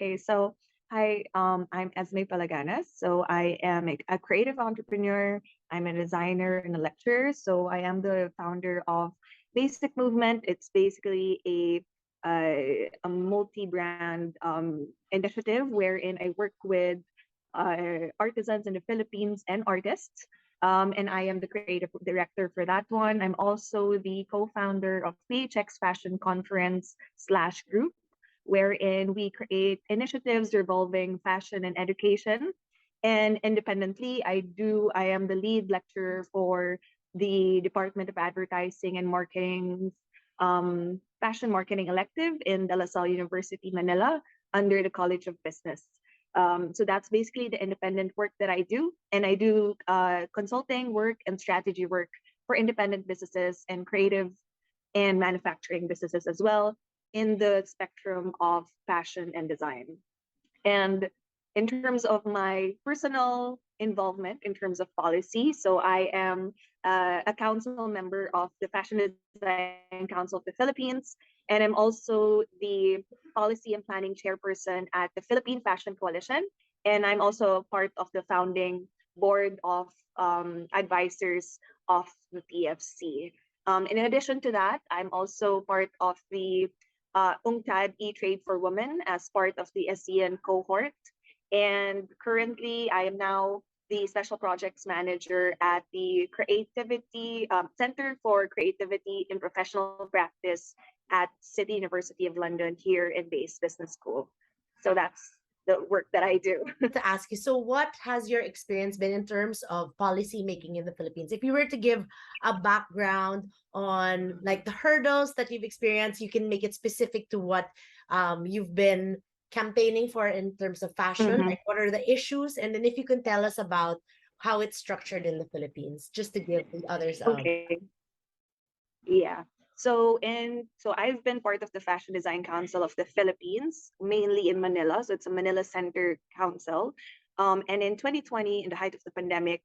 Okay, so hi, I'm Esme Palangas. So I am a creative entrepreneur. I'm a designer and a lecturer. So I am the founder of Basic Movement. It's basically a multi-brand initiative wherein I work with artisans in the Philippines and artists. And I am the creative director for that one. I'm also the co-founder of PHX Fashion Conference slash group, wherein we create initiatives revolving fashion and education. And independently, I am the lead lecturer for the Department of Advertising and Marketing Fashion Marketing elective in De La Salle University, Manila, under the College of Business. So that's basically the independent work that I do. And I do consulting work and strategy work for independent businesses and creative and manufacturing businesses as well in the spectrum of fashion and design. And in terms of my personal involvement in terms of policy, so I am a council member of the Fashion Design Council of the Philippines, and I'm also the policy and planning chairperson at the Philippine Fashion Coalition. And I'm also part of the founding board of advisors of the PFC. In addition to that, I'm also part of the UNCTAD eTrade for Women as part of the ASEAN cohort. And currently, I am now the Special Projects Manager at the Creativity Center for Creativity in Professional Practice at City University of London here in Base Business School. So that's the work that I do. To ask you, so what has your experience been in terms of policy making in the Philippines? If you were to give a background on like the hurdles that you've experienced, you can make it specific to what you've been campaigning for in terms of fashion, Mhm. like what are the issues, and then if you can tell us about how it's structured in the Philippines, just to give the others Okay. Yeah. So I've been part of the Fashion Design Council of the Philippines, mainly in Manila. So it's a Manila Center Council. And in 2020, in the height of the pandemic,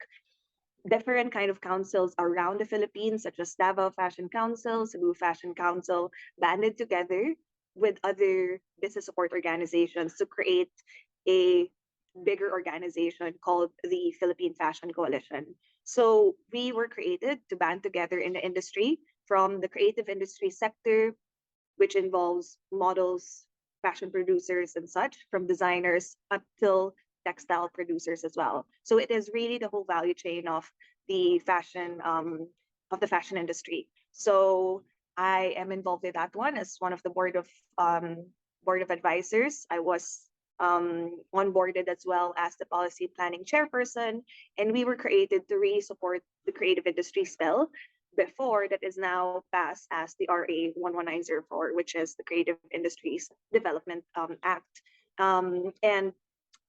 different kind of councils around the Philippines, such as Davao Fashion Council, Cebu Fashion Council, banded together with other business support organizations to create a bigger organization called the Philippine Fashion Coalition. So we were created to band together in the industry from the creative industry sector, which involves models, fashion producers, and such, from designers up till textile producers as well. So it is really the whole value chain the fashion of the fashion industry. So I am involved with that one as one of the board of advisors. I was onboarded as well as the policy planning chairperson, and we were created to really support the creative industry bill before that is now passed as the RA 11904, which is the Creative Industries Development Act. And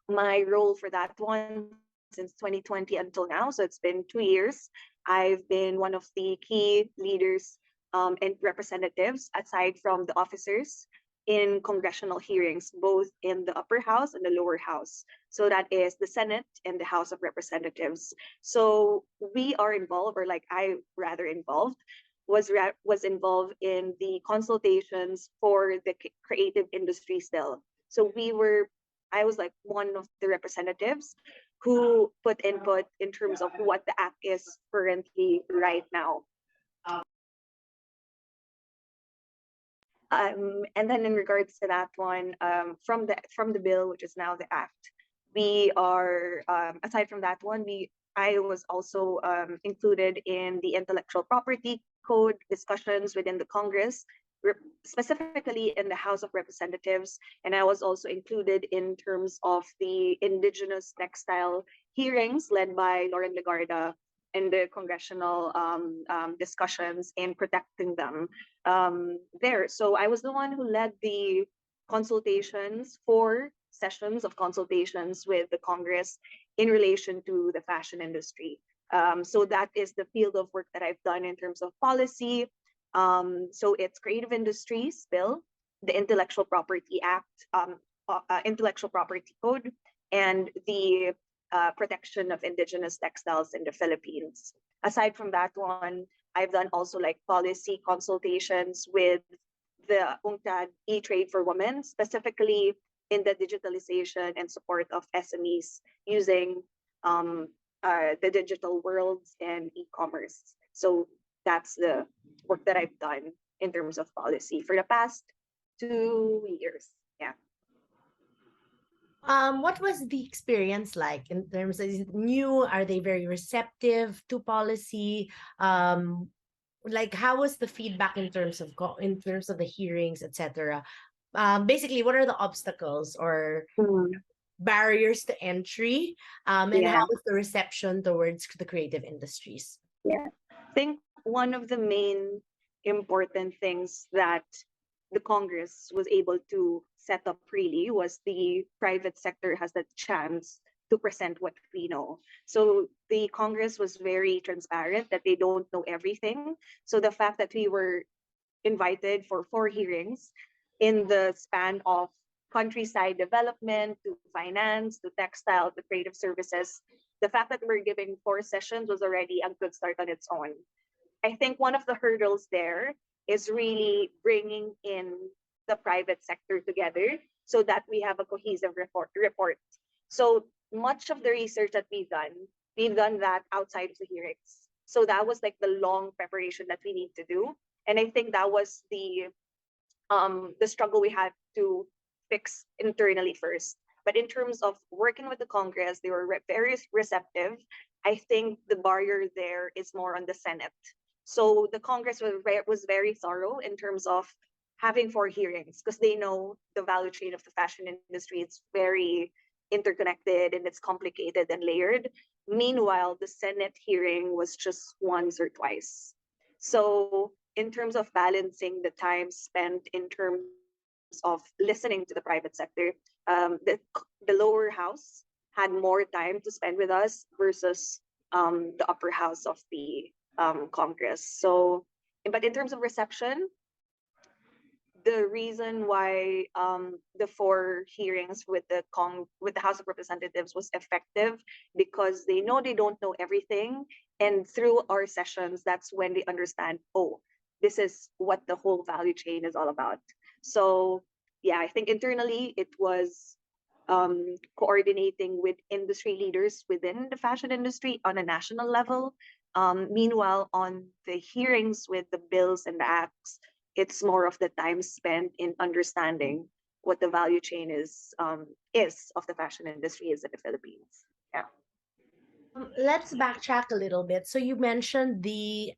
my role for that one since 2020 until now, so it's been 2 years, I've been one of the key leaders and representatives aside from the officers in congressional hearings, both in the upper house and the lower house. So that is the Senate and the House of Representatives. So we are involved, or like I rather involved, was involved in the consultations for the creative industry still. So I was like one of the representatives who put input in terms of what the act is currently right now. And then in regards to that one, from the bill, which is now the act, we are aside from that one, we I was also included in the intellectual property code discussions within the Congress, specifically in the House of Representatives, and I was also included in terms of the indigenous textile hearings led by Lauren Legarda in the congressional discussions in protecting them there. So I was the one who led the consultations, 4 sessions of consultations with the Congress in relation to the fashion industry. So that is the field of work that I've done in terms of policy. So it's Creative Industries Bill, the Intellectual Property Act, Intellectual Property Code, and the protection of indigenous textiles in the Philippines. Aside from that one, I've done also like policy consultations with the UNCTAD eTrade for Women, specifically in the digitalization and support of SMEs using the digital worlds and e-commerce. So that's the work that I've done in terms of policy for the past 2 years. Yeah. What was the experience like in terms of, is it new? Are they very receptive to policy? Like how was the feedback in terms of in terms of the hearings, etc.? Basically, what are the obstacles or Mm, barriers to entry? And yeah. how was the reception towards the creative industries? Yeah. I think one of the main important things that the Congress was able to set up really was the private sector has the chance to present what we know. So the Congress was very transparent that they don't know everything. So the fact that we were invited for 4 hearings in the span of countryside development to finance to textile to creative services, the fact that we're giving 4 sessions was already a good start on its own. I think one of the hurdles there is really bringing in the private sector together so that we have a cohesive report. So much of the research that we've done that outside of the hearings. So that was like the long preparation that we need to do. And I think that was the struggle we had to fix internally first. But in terms of working with the Congress, they were very receptive. I think the barrier there is more on the Senate. So the Congress was very thorough in terms of having 4 hearings because they know the value chain of the fashion industry. It's very interconnected and it's complicated and layered. Meanwhile, the Senate hearing was just once or twice. So in terms of balancing the time spent in terms of listening to the private sector, the lower house had more time to spend with us versus the upper house of the Congress. So, but in terms of reception, the reason why the 4 hearings with the House of Representatives was effective because they know they don't know everything, and through our sessions, that's when they understand. Oh, this is what the whole value chain is all about. So yeah, I think internally it was coordinating with industry leaders within the fashion industry on a national level. Meanwhile, on the hearings with the bills and the acts, it's more of the time spent in understanding what the value chain is of the fashion industry is in the Philippines. Yeah. Let's backtrack a little bit. So you mentioned the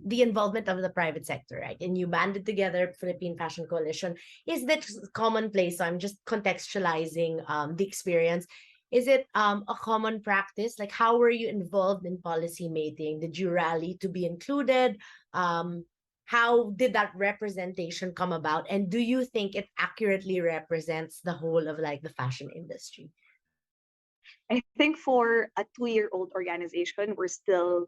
involvement of the private sector, right? And you banded together Philippine Fashion Coalition. Is that commonplace? So I'm just contextualizing the experience. Is it a common practice? Like how were you involved in policy making? Did you rally to be included? How did that representation come about? And do you think it accurately represents the whole of like the fashion industry? I think for a 2-year-old organization, we're still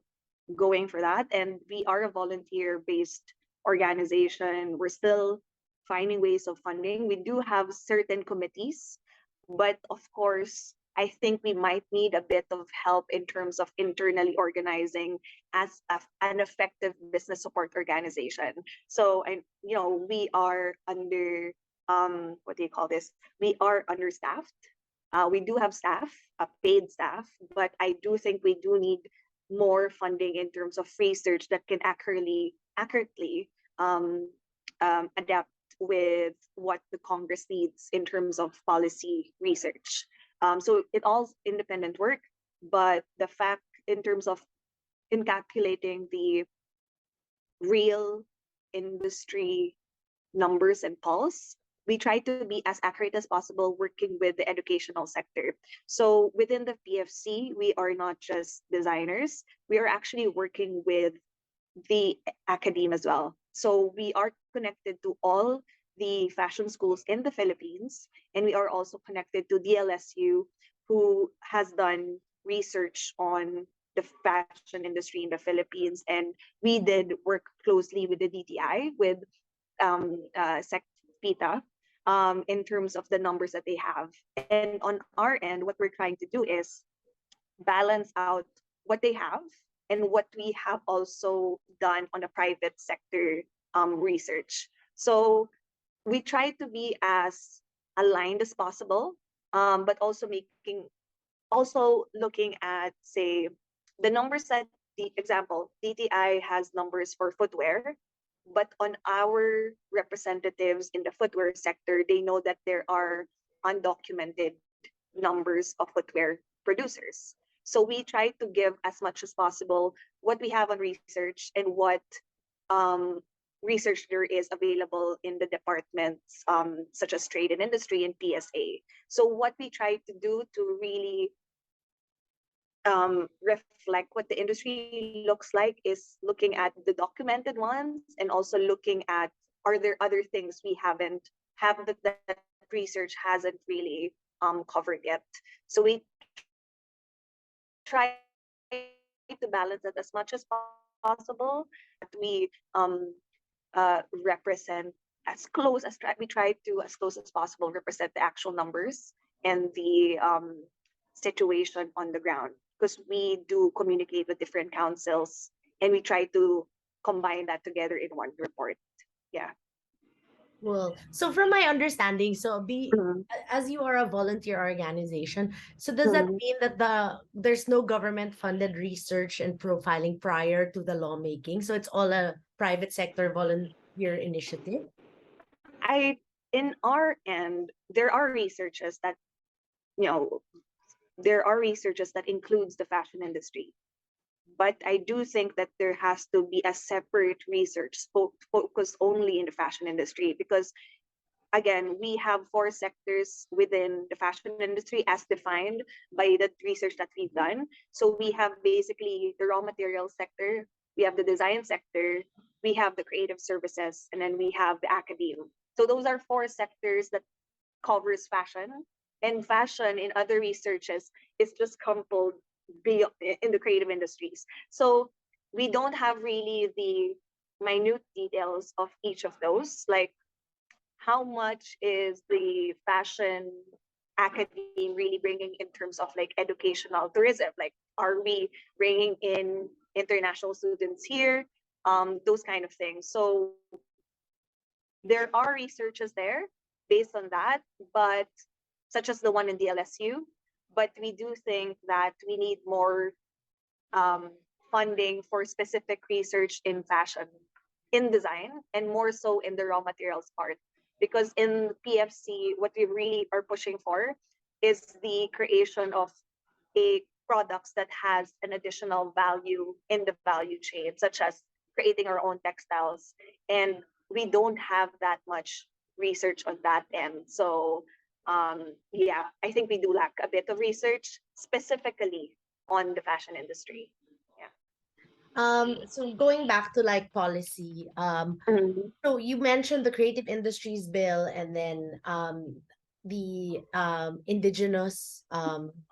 going for that. And we are a volunteer based organization. We're still finding ways of funding. We do have certain committees, but of course, I think we might need a bit of help in terms of internally organizing as an effective business support organization. So, we are under what do you call this? We are understaffed. We do have staff, paid staff, but I do think we do need more funding in terms of research that can accurately adapt with what the Congress needs in terms of policy research. So it all independent work, but the fact in terms of calculating the real industry numbers and pulse, we try to be as accurate as possible working with the educational sector. So within the PFC, we are not just designers, we are actually working with the academe as well. So we are connected to all the fashion schools in the Philippines, and we are also connected to DLSU, who has done research on the fashion industry in the Philippines. And we did work closely with the DTI, with PITA, in terms of the numbers that they have. And on our end, what we're trying to do is balance out what they have and what we have also done on the private sector research. So we try to be as aligned as possible, but also looking at, say, the numbers that the example DTI has numbers for footwear, but on our representatives in the footwear sector, they know that there are undocumented numbers of footwear producers. So we try to give as much as possible what we have on research and what um, research there is available in the departments, such as trade and industry and PSA. So what we try to do to really reflect what the industry looks like is looking at the documented ones and also looking at, are there other things we haven't have that research hasn't really covered yet. So we try to balance that as much as possible, that we represent as close as we try to as close as possible represent the actual numbers and the situation on the ground, because we do communicate with different councils and we try to combine that together in one report. Yeah. Well, so from my understanding, Mhm. as you are a volunteer organization, so does that Mhm. mean that there's no government funded research and profiling prior to the lawmaking? So it's all a private sector volunteer initiative? I In our end, there are researches that, you know, there are researches that includes the fashion industry, but I do think that there has to be a separate research focused only in the fashion industry, because again, we have four sectors within the fashion industry as defined by the research that we've done. So we have basically the raw materials sector, we have the design sector, we have the creative services, and then we have the academe. So those are four sectors that covers fashion. And fashion in other researches is just coupled in the creative industries. So we don't have really the minute details of each of those, like how much is the fashion academy really bringing in terms of like educational tourism? Like, are we bringing in international students here? Those kind of things. So there are researches there based on that, but such as the one in the LSU. But we do think that we need more um, funding for specific research in fashion, in design, and more so in the raw materials part. Because in PFC, what we really are pushing for is the creation of a products that has an additional value in the value chain, such as creating our own textiles. And we don't have that much research on that end. So yeah, I think we do lack a bit of research specifically on the fashion industry. Yeah. So going back to like policy, Mhm. so you mentioned the Creative Industries Bill and then the indigenous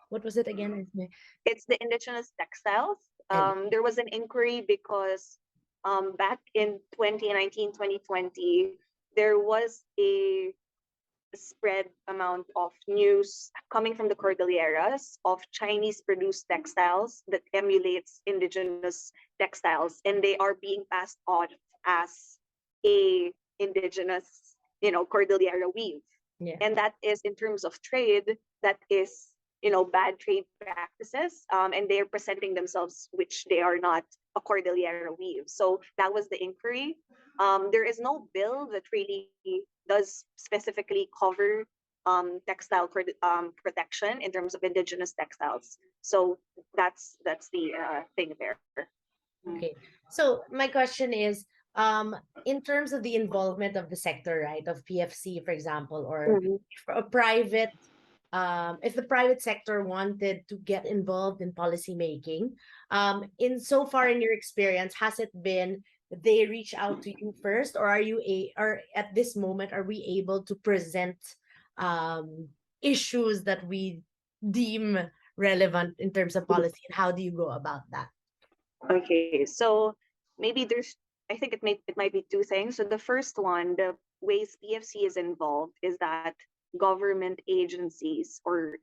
what was it again? It's the indigenous textiles. And There was an inquiry because back in 2019, 2020, there was a spread amount of news coming from the Cordilleras of Chinese produced textiles that emulates indigenous textiles, and they are being passed on as a indigenous, Cordillera weave. yeah. And that is, in terms of trade, that is, bad trade practices, and they're presenting themselves which they are not a Cordillera weave. So that was the inquiry. There is no bill that really does specifically cover textile protection in terms of indigenous textiles. So that's the thing there. Okay. So my question is, in terms of the involvement of the sector, right, of PFC, for example, or Mhm. a private, if the private sector wanted to get involved in policy making, in so far in your experience, has it been they reach out to you first, or or at this moment, are we able to present issues that we deem relevant in terms of policy, and how do you go about that? Okay, so maybe I think it might be two things. So the first one, the ways PFC is involved is that government agencies, or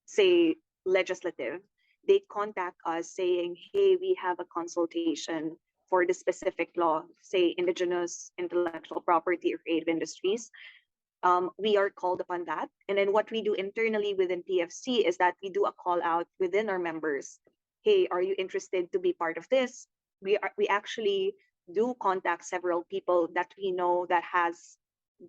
say legislative, they contact us saying, hey, we have a consultation for the specific law, say indigenous intellectual property or creative industries. we are called upon that. And then what we do internally within PFC is that we do a call out within our members. Hey, are you interested to be part of this? We actually do contact several people that we know that has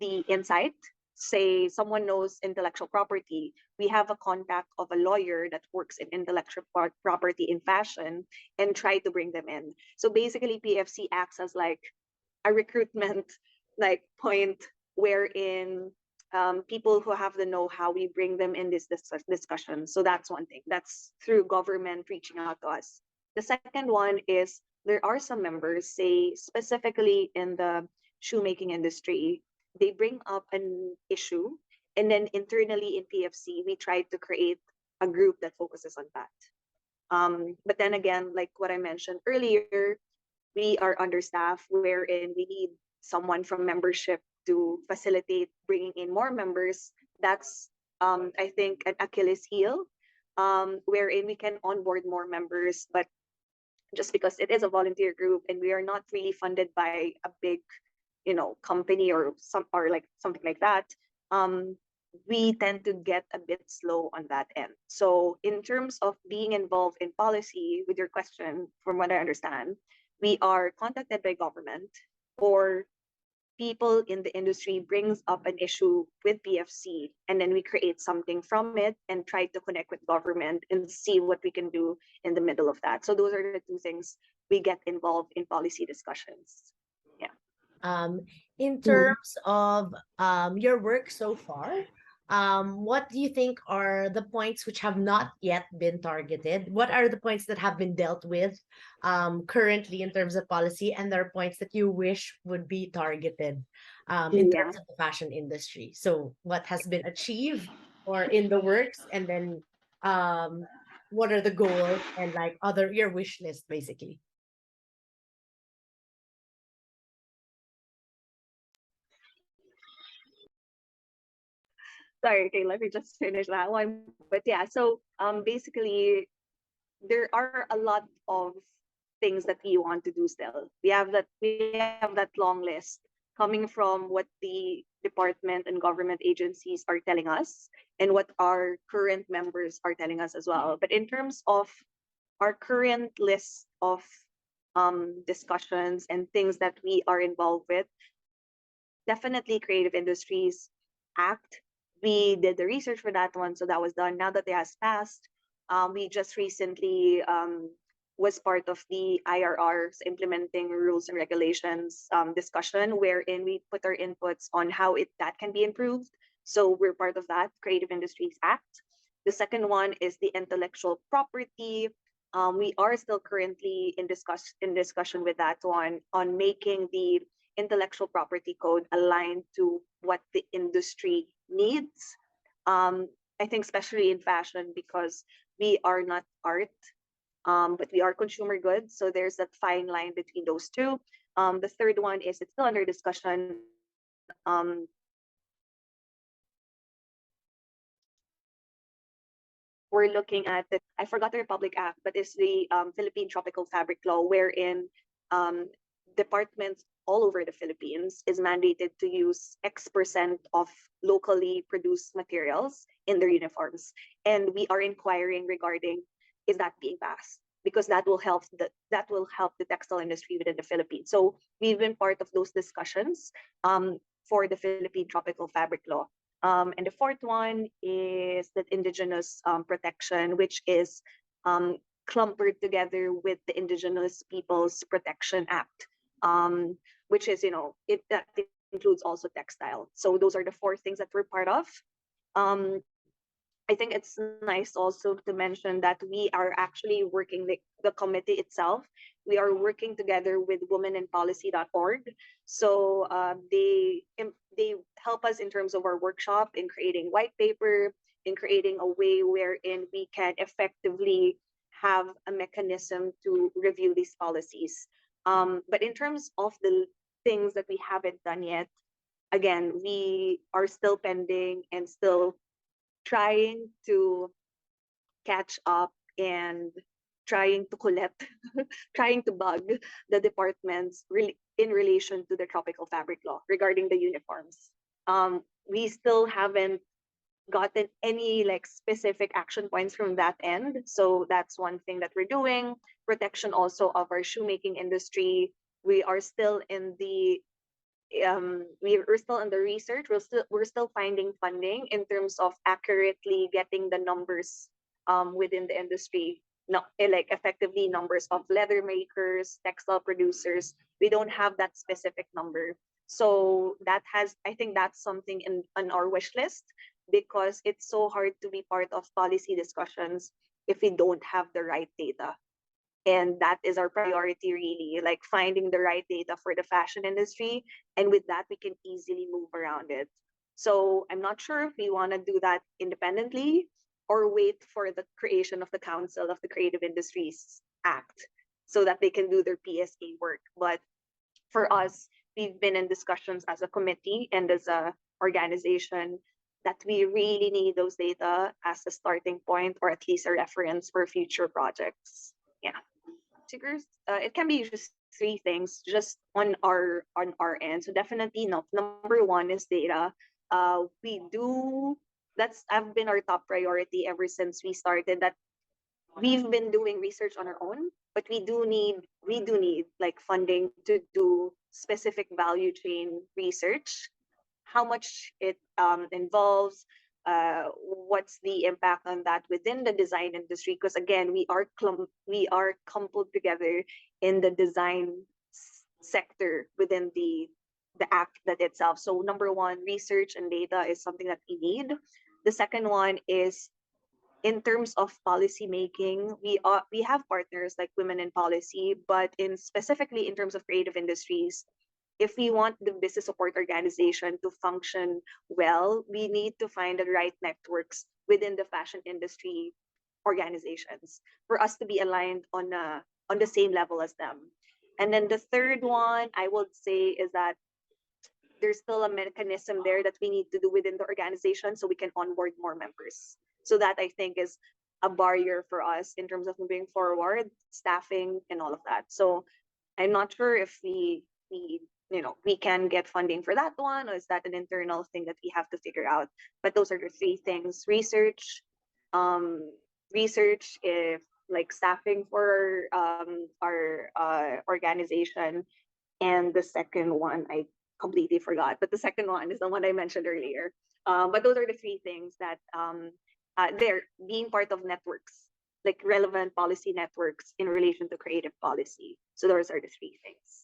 the insight. Say someone knows intellectual property. We have a contact of a lawyer that works in intellectual property in fashion and try to bring them in. So basically PFC acts as like a recruitment like point wherein people who have the know-how, we bring them in this discussion. So that's one thing. That's through government reaching out to us. The second one is there are some members, say specifically in the shoemaking industry, they bring up an issue, and then internally in PFC, we try to create a group that focuses on that. But then again, like what I mentioned earlier, we are understaffed, wherein we need someone from membership to facilitate bringing in more members. That's, I think, an Achilles heel, wherein we can onboard more members, but just because it is a volunteer group and we are not really funded by a big, company or like something like that, we tend to get a bit slow on that end. So in terms of being involved in policy, with your question, from what I understand, we are contacted by government or people in the industry brings up an issue with PFC, and then we create something from it and try to connect with government and see what we can do in the middle of that. So those are the two things we get involved in policy discussions. Yeah. In Mm. terms of your work so far, what do you think are the points which have not yet been targeted? What are the points that have been dealt with currently in terms of policy, and there are points that you wish would be targeted in Yeah. terms of the fashion industry? So, what has been achieved or in the works, and then what are the goals and like other your wish list basically? Sorry, okay, let me just finish that one. But yeah, so basically there are a lot of things that we want to do still. We have that long list coming from what the department and government agencies are telling us and what our current members are telling us as well. But in terms of our current list of discussions and things that we are involved with, definitely Creative Industries Act. We did the research for that one, so that was done. Now that it has passed, we just recently was part of the IRR's implementing rules and regulations discussion, wherein we put our inputs on how that can be improved. So we're part of that Creative Industries Act. The second one is the intellectual property. We are still currently in discussion with that one on making the intellectual property code aligned to what the industry needs. I think especially in fashion, because we are not art, but we are consumer goods. So there's that fine line between those two. The third one is it's still under discussion. We're looking at the, I forgot the Republic Act, but it's the Philippine Tropical Fabric Law, wherein um, departments all over the Philippines is mandated to use X% of locally produced materials in their uniforms. And we are inquiring regarding, is that being passed? Because that will help the textile industry within the Philippines. So we've been part of those discussions for the Philippine Tropical Fabric Law. And the fourth one is that indigenous protection, which is clumped together with the Indigenous Peoples Protection Act, which is, that includes also textile. So those are the four things that we're part of. Um, I think it's nice also to mention that we are actually working the committee itself. We are working together with womeninpolicy.org. So they help us in terms of our workshop in creating white paper, in creating a way wherein we can effectively have a mechanism to review these policies. But in terms of the things that we haven't done yet, again, we are still pending and still trying to catch up and trying to collect, trying to bug the departments really in relation to the tropical fabric law regarding the uniforms. we still haven't gotten any like specific action points from that end. So that's one thing that we're doing. Protection also of our shoemaking industry. We are still in the we're still in the research. We're still finding funding in terms of accurately getting the numbers within the industry. Not like effectively numbers of leather makers, textile producers. We don't have that specific number. So I think that's something in on our wish list, because it's so hard to be part of policy discussions if we don't have the right data. And that is our priority, really, like finding the right data for the fashion industry. And with that, we can easily move around it. So I'm not sure if we want to do that independently or wait for the creation of the Council of the Creative Industries Act so that they can do their PSA work. But for us, we've been in discussions as a committee and as a organization that we really need those data as a starting point, or at least a reference for future projects. Yeah. Figures, it can be just three things just on our end. So definitely, no, number one is data. We do That's have been our top priority ever since we started. That we've been doing research on our own, but we do need like funding to do specific value chain research. How much it involves, what's the impact on that within the design industry? Because again, we are coupled together in the design sector within the act that itself. So number one, research and data is something that we need. The second one is in terms of policy making, we have partners like Women in Policy, but in specifically in terms of creative industries, if we want the business support organization to function well, we need to find the right networks within the fashion industry organizations for us to be aligned on the same level as them. And then the third one I would say is that there's still a mechanism there that we need to do within the organization so we can onboard more members. So that I think is a barrier for us in terms of moving forward, staffing and all of that. So I'm not sure if we can get funding for that one, or is that an internal thing that we have to figure out. But those are the three things: um, research, if like staffing for our organization, and the second one I completely forgot, but the second one is the one I mentioned earlier. But those are the three things that they're being part of networks, like relevant policy networks in relation to creative policy. So those are the three things.